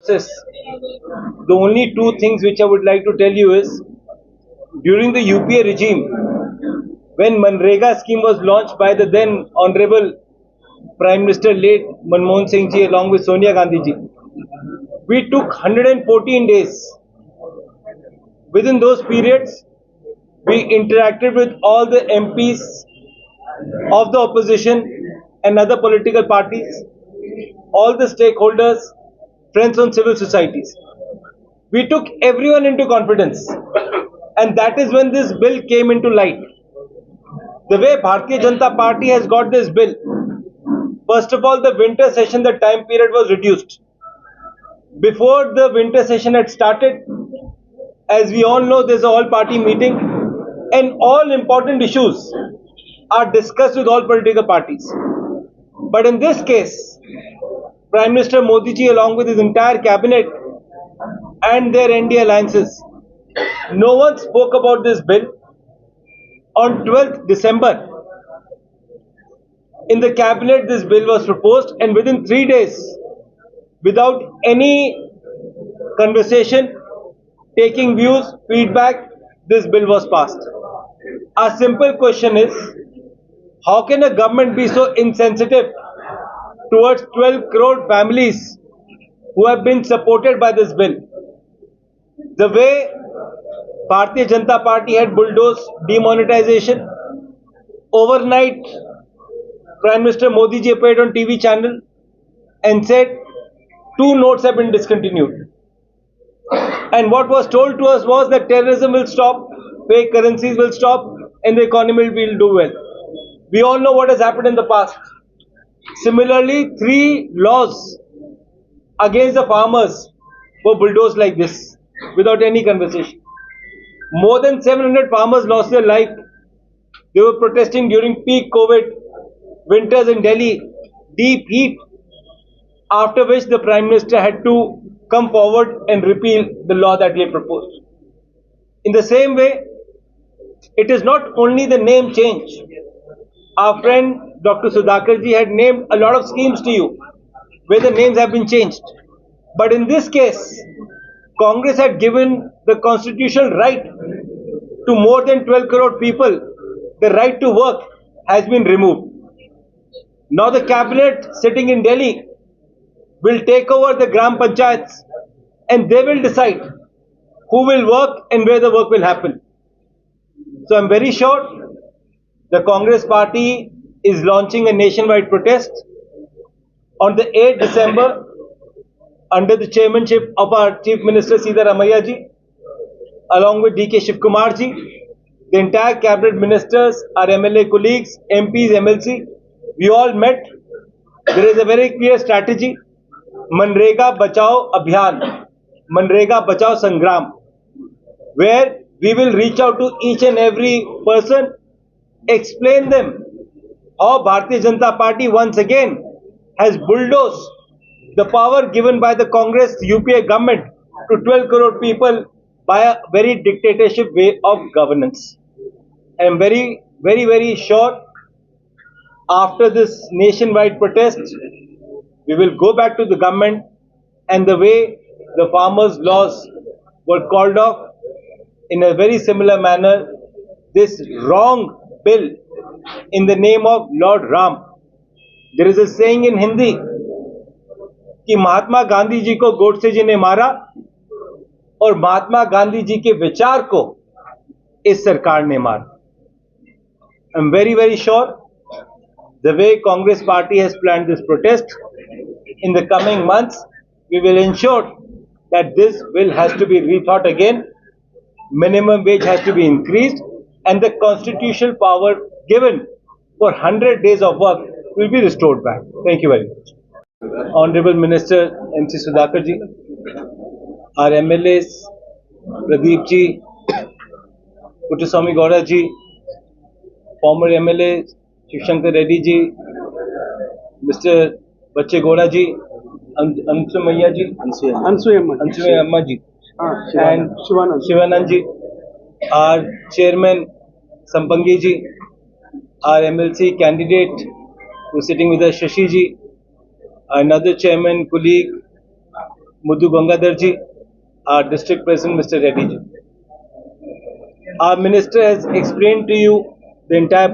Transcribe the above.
process, the only two things which I would like to tell you is, during the UPA regime, when Manrega scheme was launched by the then Honorable Prime Minister late Manmohan Singh ji along with Sonia Gandhi ji, we took 114 days. Within those periods, we interacted with all the MPs of the opposition and other political parties, all the stakeholders, friends on civil societies. We took everyone into confidence, and that is when this bill came into light. The way Bharatiya Janata Party has got this bill, first of all, the winter session, the time period was reduced. Before the winter session had started, as we all know, there's a all-party meeting, and all important issues are discussed with all political parties. But in this case, Prime Minister Modi ji, along with his entire cabinet and their NDA alliances, no one spoke about this bill. On 12th December, in the cabinet, this bill was proposed, and within 3 days, without any conversation, taking views, feedback, this bill was passed. Our simple question is, how can a government be so insensitive towards 12 crore families who have been supported by this bill? The way Bharatiya Janata Party had bulldozed demonetization, overnight Prime Minister Modi ji appeared on TV channel and said 2 notes have been discontinued. And what was told to us was that terrorism will stop, fake currencies will stop, and the economy will do well. We all know what has happened in the past. Similarly, 3 laws against the farmers were bulldozed like this, without any conversation. More than 700 farmers lost their life. They were protesting during peak COVID, winters in Delhi, deep heat, after which the Prime Minister had to come forward and repeal the law that he had proposed. In the same way, it is not only the name change. Our friend Dr. Sudhakar ji had named a lot of schemes to you, where the names have been changed. But in this case, Congress had given the constitutional right to more than 12 crore people. The right to work has been removed. Now the cabinet sitting in Delhi will take over the Gram Panchayats, and they will decide who will work and where the work will happen. So I'm very sure the Congress party is launching a nationwide protest on the 8th December under the chairmanship of our Chief Minister Siddaramaiah ji, along with DK Shiv Kumar ji, the entire cabinet ministers, our MLA colleagues, MPs, MLC. We all met. There is a very clear strategy. Manrega Bachao Abhiyan, Manrega Bachao Sangram, where we will reach out to each and every person, explain them how Bharatiya Janata Party once again has bulldozed the power given by the Congress UPA government to 12 crore people by a very dictatorship way of governance. I am very sure after this nationwide protest, we will go back to the government, and the way the farmers' laws were called off, in a very similar manner, this wrong bill in the name of Lord Ram. There is a saying in Hindi कि महात्मा गांधी जी को गोडसे जी ने मारा और महात्मा गांधी जी के विचार को इस सरकार ने मारा. I am very sure the way Congress party has planned this protest, in the coming months, we will ensure that this bill has to be rethought again, minimum wage has to be increased, and the constitutional power given for 100 days of work will be restored back. Thank you very much. Honorable Minister MC Sudhakar ji, our MLAs, Pradeep ji, Puttaswamy Gowda ji, former MLA Shiv Shankar Reddy ji, Mr. Bacche Gowda ji, Ansuya Amma ji, and Shivanand ji, our Chairman Sampangi ji, our MLC candidate who is sitting with us, Shashi ji, another Chairman colleague Mudhu Gangadharji, our district president Mr. Reddy ji. Our minister has explained to you the entire